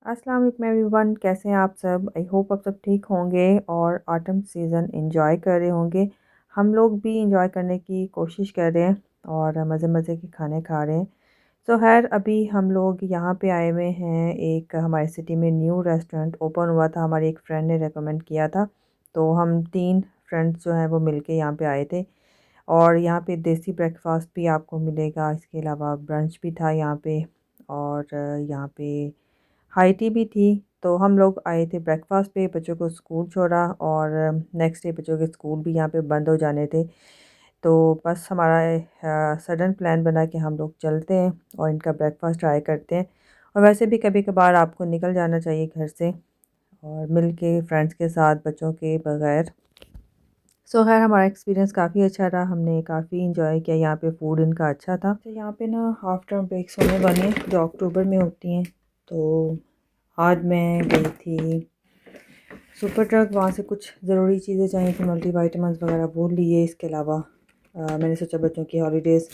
अस्सलाम वालेकुम एवरीवन, कैसे हैं आप सब। आई होप आप सब ठीक होंगे और ऑटम सीज़न एंजॉय कर रहे होंगे। हम लोग भी एंजॉय करने की कोशिश कर रहे हैं और मज़े मज़े के खाने खा रहे हैं। सो खैर अभी हम लोग यहाँ पे आए हुए हैं। एक हमारी सिटी में न्यू रेस्टोरेंट ओपन हुआ था, हमारी एक फ्रेंड ने रेकमेंड किया था। तो हम 3 फ्रेंड्स जो हैं वो मिलके यहाँ पे आए थे और यहाँ पे देसी ब्रेकफास्ट भी आपको मिलेगा। इसके अलावा ब्रंच भी था यहाँ पे और यहाँ पे हाई टी भी थी। तो हम लोग आए थे ब्रेकफास्ट पे, बच्चों को स्कूल छोड़ा और नेक्स्ट डे बच्चों के स्कूल भी यहाँ पे बंद हो जाने थे। तो बस हमारा सडन प्लान बना कि हम लोग चलते हैं और इनका ब्रेकफास्ट ट्राई करते हैं। और वैसे भी कभी कभार आपको निकल जाना चाहिए घर से और मिल के फ्रेंड्स के साथ, बच्चों के बगैर। सो खैर हमारा एक्सपीरियंस काफ़ी अच्छा रहा, हमने काफ़ी इंजॉय किया। यहाँ पे फूड इनका अच्छा था। तो यहाँ पे ना हाफ टर्म ब्रेक्स होने वाली हैं जो अक्टूबर में होती हैं। तो आज मैं गई थी सुपर ट्रक, वहाँ से कुछ ज़रूरी चीज़ें चाहिए थी, मल्टी वाइटमिनस वगैरह वो लिए। इसके अलावा मैंने सोचा बच्चों की हॉलीडेज़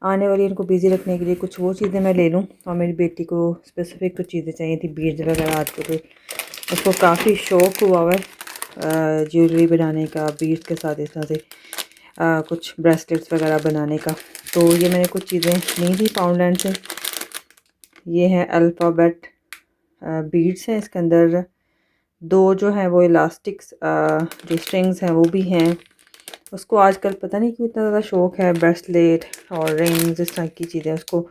आने वाली, इनको बिज़ी रखने के लिए कुछ वो चीज़ें मैं ले लूँ। और मेरी बेटी को स्पेसिफ़िक कुछ चीज़ें चाहिए थी, बीड्स वगैरह। आजकल तो उसको काफ़ी शौक़ हुआ है ज्वेलरी बनाने का, बीड्स के साथ इस तरह से कुछ ब्रेसलेट्स वगैरह बनाने का। तो ये मैंने कुछ चीज़ें ली थी पाउंडलैंड से। ये है अल्फ़ाबेट बीड्स हैं, इसके अंदर 2 जो हैं वो इलास्टिक्स जो स्ट्रिंग्स हैं वो भी हैं। उसको आजकल पता नहीं क्यों इतना ज़्यादा शौक़ है ब्रेसलेट और रिंग्स, इस तरह की चीज़ें उसको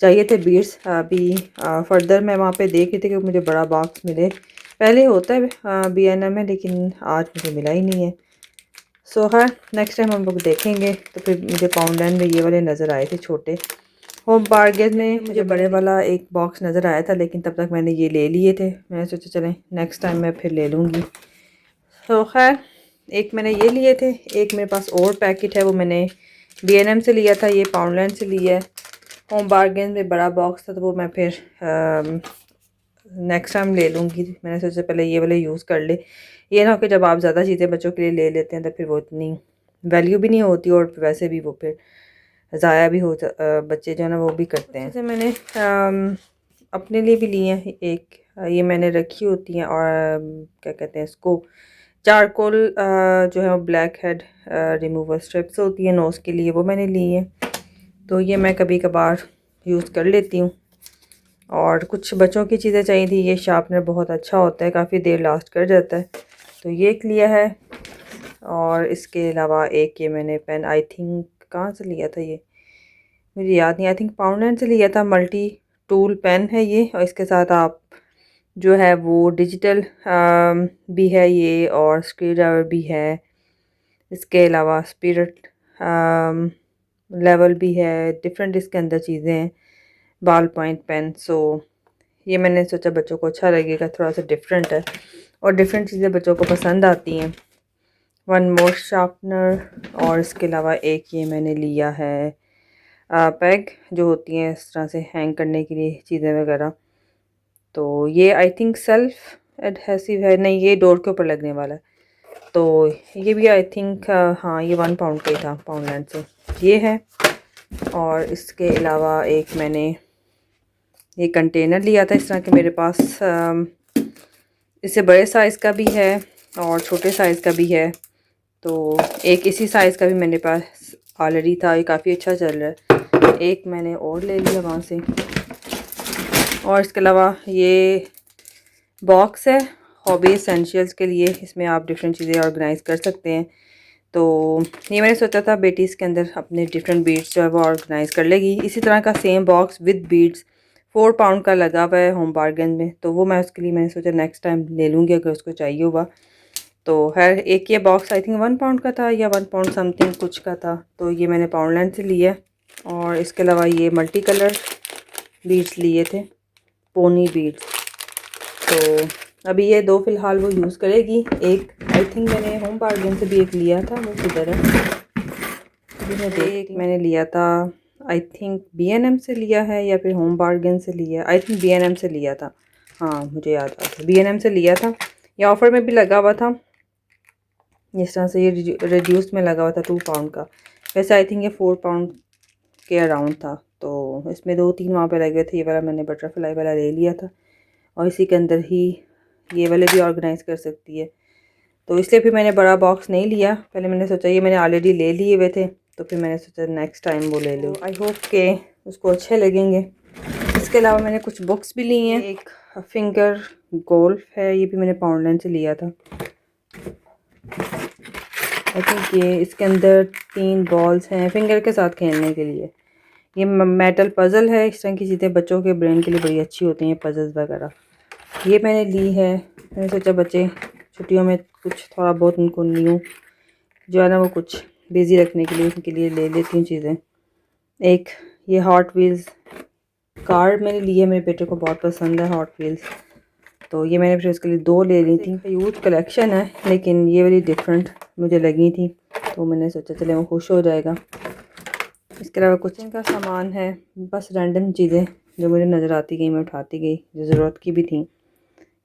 चाहिए थे बीड्स। अभी फर्दर मैं वहाँ पे देख रही थी कि मुझे बड़ा बॉक्स मिले। पहले होता है B&M में, लेकिन आज मुझे मिला ही नहीं है। सो हाँ, नेक्स्ट टाइम हम लोग देखेंगे। तो फिर मुझे पाउंडलैंड में ये वाले नज़र आए थे छोटे। होम बारगेन में मुझे बड़े वाला एक बॉक्स नज़र आया था, लेकिन तब तक मैंने ये ले लिए थे। मैंने सोचा चलें नेक्स्ट टाइम मैं फिर ले लूँगी। तो खैर एक मैंने ये लिए थे, एक मेरे पास और पैकेट है, वो मैंने B&M से लिया था, ये पाउंडलैंड से लिया है। होम बारगेन में बड़ा बॉक्स था तो वो मैं फिर नेक्स्ट टाइम ले लूँगी। मैंने सोचा पहले ये वाले यूज़ कर ले, ये ना हो कि जब आप ज़्यादा चीज़ें बच्चों के लिए ले लेते हैं तो फिर वो इतनी वैल्यू भी नहीं होती और वैसे भी वो फिर ज़ाया भी बच्चे जो है ना वो भी करते हैं। जैसे मैंने अपने लिए भी लिए हैं एक, ये मैंने रखी होती हैं और क्या कहते हैं इसको, चारकोल जो है वो ब्लैक हेड रिमूवर स्ट्रिप्स होती है नोज़ के लिए, वो मैंने ली है। तो ये मैं कभी कभार यूज़ कर लेती हूँ। और कुछ बच्चों की चीज़ें चाहिए थी, ये शार्पनर बहुत अच्छा होता है, काफ़ी देर लास्ट कर जाता है, तो ये एक लिया है। और इसके अलावा एक ये मैंने पेन, आई थिंक कहाँ से लिया था ये मुझे याद नहीं, आई थिंक पाउंडलैंड से लिया था। मल्टी टूल पेन है ये, और इसके साथ आप जो है वो डिजिटल भी है ये और स्क्रू ड्राइवर भी है। इसके अलावा स्पिरिट लेवल भी है, डिफरेंट इसके अंदर चीज़ें हैं, बॉल पॉइंट पेन। सो ये मैंने सोचा बच्चों को अच्छा लगेगा, थोड़ा सा डिफरेंट है और डिफरेंट चीज़ें बच्चों को पसंद आती हैं। वन मोर शार्पनर, और इसके अलावा एक ये मैंने लिया है पैग, जो होती हैं इस तरह से हैंग करने के लिए चीज़ें वगैरह। तो ये आई थिंक सेल्फ एडहेसिव है, नहीं ये डोर के ऊपर लगने वाला है। तो ये भी आई थिंक हाँ ये 1 पाउंड का ही था पाउंडलैंड से, ये है। और इसके अलावा एक मैंने ये कंटेनर लिया था इस तरह के, मेरे पास इससे बड़े साइज़ का भी है और छोटे साइज़ का भी है। तो एक इसी साइज़ का भी मेरे पास ऑलरेडी था, ये काफ़ी अच्छा चल रहा है, एक मैंने और ले लिया वहाँ से। और इसके अलावा ये बॉक्स है हॉबी एसेंशियल्स के लिए, इसमें आप डिफरेंट चीज़ें ऑर्गेनाइज़ कर सकते हैं। तो ये मैंने सोचा था बेटी इसके अंदर अपने डिफरेंट बीड्स जो है वो ऑर्गेनाइज़ कर लेगी। इसी तरह का same box with beads 4 pound का लगा हुआ है होम बार्गेन में, तो वो मैं उसके लिए मैंने सोचा नेक्स्ट टाइम ले लूँगी अगर उसको चाहिए होगा। तो खैर एक ये बॉक्स आई थिंक 1 पाउंड का था या 1 पाउंड समथिंग कुछ का था, तो ये मैंने पाउंडलैंड से लिया। और इसके अलावा ये मल्टी कलर बीड्स लिए थे, पोनी बीड्स। तो अभी ये 2 फ़िलहाल वो यूज़ करेगी। एक आई थिंक मैंने होम बार्गेन से भी एक लिया था, वो किधर है, एक मैंने लिया था आई थिंक B&M से लिया है या फिर होम बार्गेन से लिया, आई थिंक B&M से लिया था। हाँ मुझे याद आ गया, B&M से लिया था। ये ऑफ़र में भी लगा हुआ था, इस तरह से ये रिड्यूस में लगा हुआ था 2 पाउंड का। वैसे आई थिंक ये 4 पाउंड के अराउंड था। तो इसमें 2-3 वहाँ पे लगे थे, ये वाला मैंने बटरफ्लाई वाला ले लिया था। और इसी के अंदर ही ये वाले भी ऑर्गेनाइज़ कर सकती है। तो इसलिए फिर मैंने बड़ा बॉक्स नहीं लिया। पहले मैंने सोचा ये मैंने ऑलरेडी ले लिए हुए थे, तो फिर मैंने सोचा नेक्स्ट टाइम वो ले लूँ। आई होप के उसको अच्छे लगेंगे। इसके अलावा मैंने कुछ बुक्स भी ली हैं। एक फिंगर गोल्फ है, ये भी मैंने पाउंडलैंड से लिया था। आई थिंक ये इसके अंदर 3 बॉल्स हैं फिंगर के साथ खेलने के लिए। ये मेटल पज़ल है। इस तरह की चीज़ें बच्चों के ब्रेन के लिए बड़ी अच्छी होती हैं, पज़ल्स वगैरह। ये मैंने ली है। मैंने सोचा बच्चे छुट्टियों में कुछ थोड़ा बहुत उनको न्यू जो है ना वो कुछ बिज़ी रखने के लिए उनके लिए ले लेती हूँ चीज़ें। एक ये हॉट व्हील्स कार मैंने ली है, मेरे बेटे को बहुत पसंद है हॉट व्हील्स, तो ये मैंने फिर उसके लिए 2 ले ली थी। यूथ कलेक्शन है लेकिन ये वाली डिफरेंट मुझे लगी थी, तो मैंने सोचा चले वो खुश हो जाएगा। इसके अलावा कुछ इनका सामान है, बस रैंडम चीज़ें जो मुझे नज़र आती गई मैं उठाती गई, जो ज़रूरत की भी थी।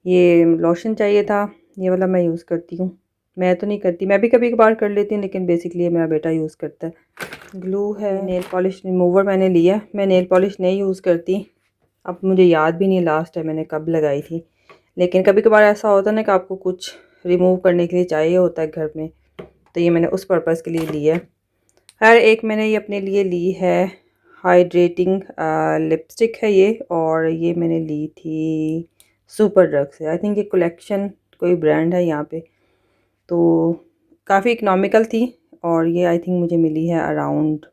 ये लोशन चाहिए था, ये वाला मैं यूज़ करती हूँ। मैं तो नहीं करती, मैं भी कभी कभार कर लेती हूँ, लेकिन बेसिकली मेरा बेटा यूज़ करता है। ग्लू है, नेल पॉलिश रिमूवर मैंने लिया। मैं नेल पॉलिश नहीं यूज़ करती, अब मुझे याद भी नहीं लास्ट टाइम मैंने कब लगाई थी, लेकिन कभी कभार ऐसा होता है ना कि आपको कुछ रिमूव करने के लिए चाहिए होता है घर में, तो ये मैंने उस पर्पज़ के लिए लिया है। हर एक मैंने ये अपने लिए ली है हाइड्रेटिंग लिपस्टिक है ये, और ये मैंने ली थी सुपर ड्रग से। आई थिंक ये कलेक्शन कोई ब्रांड है यहाँ पे, तो काफ़ी इकनॉमिकल थी, और ये आई थिंक मुझे मिली है अराउंड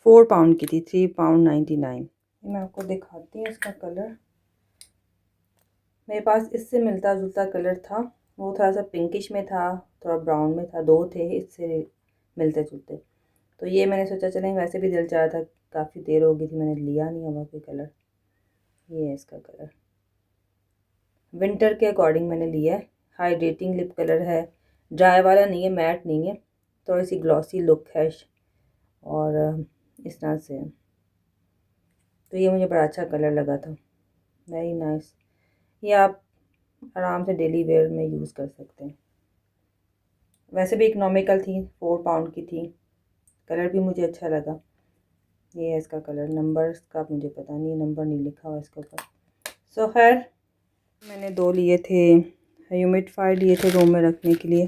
4 पाउंड की थी, 3 पाउंड 99। मैं आपको दिखाती हूँ इसका कलर। मेरे पास इससे मिलता जुलता कलर था, वो थोड़ा सा पिंकिश में था, थोड़ा ब्राउन में था, 2 थे इससे मिलते जुलते। तो ये मैंने सोचा चलें, वैसे भी दिल चाह था, काफ़ी देर हो गई थी मैंने लिया नहीं होगा कोई कलर। ये है इसका कलर, विंटर के अकॉर्डिंग मैंने लिया है। हाइड्रेटिंग लिप कलर है, ड्राई वाला नहीं है, मैट नहीं है, थोड़ी सी ग्लॉसी लुक है और इस तरह से। तो ये मुझे बड़ा अच्छा कलर लगा था, वेरी नाइस। ये आप आराम से डेली वेयर में यूज़ कर सकते हैं। वैसे भी इकनॉमिकल थी, 4 पाउंड की थी, कलर भी मुझे अच्छा लगा। ये है इसका कलर, नंबर का मुझे पता नहीं, नंबर नहीं लिखा हुआ इसके ऊपर। सो खैर मैंने 2 लिए थे, ह्यूमिडिफायर लिए थे रूम में रखने के लिए।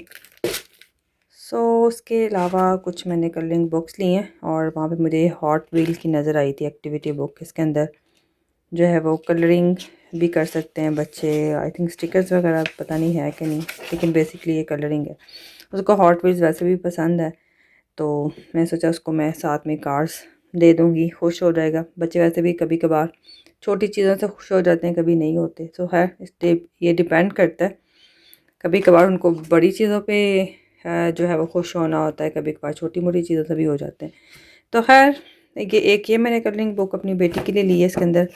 सो उसके अलावा कुछ मैंने कलरिंग बुक्स ली हैं, और वहाँ पे मुझे हॉट व्हील की नज़र आई थी एक्टिविटी बुक। इसके अंदर जो है वो कलरिंग भी कर सकते हैं बच्चे। आई थिंक स्टिकर्स वगैरह पता नहीं है कि नहीं, लेकिन बेसिकली ये कलरिंग है। उसको हॉट व्हील्स वैसे भी पसंद है, तो मैं सोचा उसको मैं साथ में कार्स दे दूँगी, खुश हो जाएगा। बच्चे वैसे भी कभी कभार छोटी चीज़ों से खुश हो जाते हैं, कभी नहीं होते। सो है ये डिपेंड करता है, कभी कभार उनको बड़ी चीज़ों पे जो है वो खुश होना होता है, कभी कभार छोटी मोटी चीज़ों से भी हो जाते हैं। तो खैर ये मैंने कलरिंग बुक अपनी बेटी के लिए ली है। इसके अंदर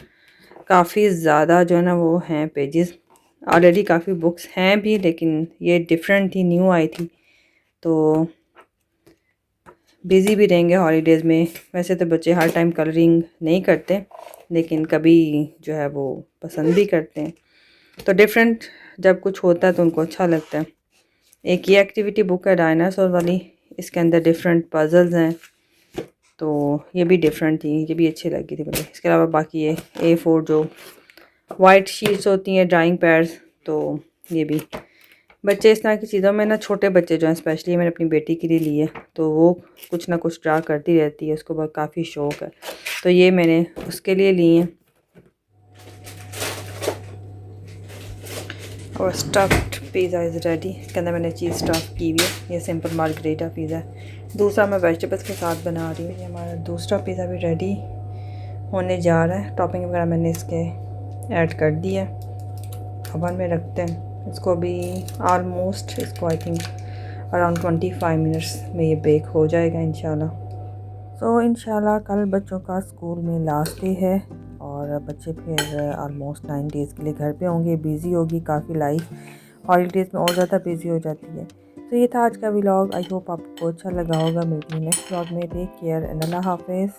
काफ़ी ज़्यादा जो है ना वो हैं पेजेस, ऑलरेडी काफ़ी बुक्स हैं भी, लेकिन ये डिफरेंट थी, न्यू आई थी, तो बिज़ी भी रहेंगे हॉलीडेज़ में। वैसे तो बच्चे हर टाइम कलरिंग नहीं करते, लेकिन कभी जो है वो पसंद भी करते हैं, तो डिफरेंट जब कुछ होता है तो उनको अच्छा लगता है। एक ये एक्टिविटी बुक है डायनासोर वाली, इसके अंदर डिफरेंट पजल्स हैं, तो ये भी डिफरेंट थी, ये भी अच्छी लगी थी मुझे। इसके अलावा बाकी ये A4 जो वाइट शीट्स होती हैं, ड्राइंग पैड्स, तो ये भी बच्चे इस तरह की चीज़ों में ना, छोटे बच्चे जो हैं स्पेशली, मैंने अपनी बेटी के लिए लिए, तो वो कुछ ना कुछ ड्रा करती रहती है, उसको बहुत काफ़ी शौक़ है, तो ये मैंने उसके लिए लिए हैं। और स्टफ्ड पिज़्ज़ा इज़ रेडी। इसके अंदर मैंने चीज़ स्टफ़ की हुई है, ये सिंपल मार्गरेटा पिज़्ज़ा है। दूसरा मैं वेजिटेबल्स के साथ बना रही हूँ। ये हमारा दूसरा पिज़्ज़ा भी रेडी होने जा रहा है। टॉपिंग वगैरह मैंने इसके ऐड कर दी है, ओवन में रखते हैं इसको भी। आलमोस्ट इसको आई थिंक अराउंड 25 मिनट्स में ये बेक हो जाएगा इंशाल्लाह। सो इंशाल्लाह कल बच्चों का स्कूल में लास्ट डे है, और बच्चे फिर आलमोस्ट 9 डेज़ के लिए घर पे होंगे। बिज़ी होगी काफ़ी लाइफ, हॉलीडेज़ में और ज़्यादा बिज़ी हो जाती है। तो ये था आज का व्लॉग। आई होप आपको अच्छा लगा होगा। मिलती हूँ नेक्स्ट व्लॉग में। टेक केयर एंड अल्लाह हाफिज़।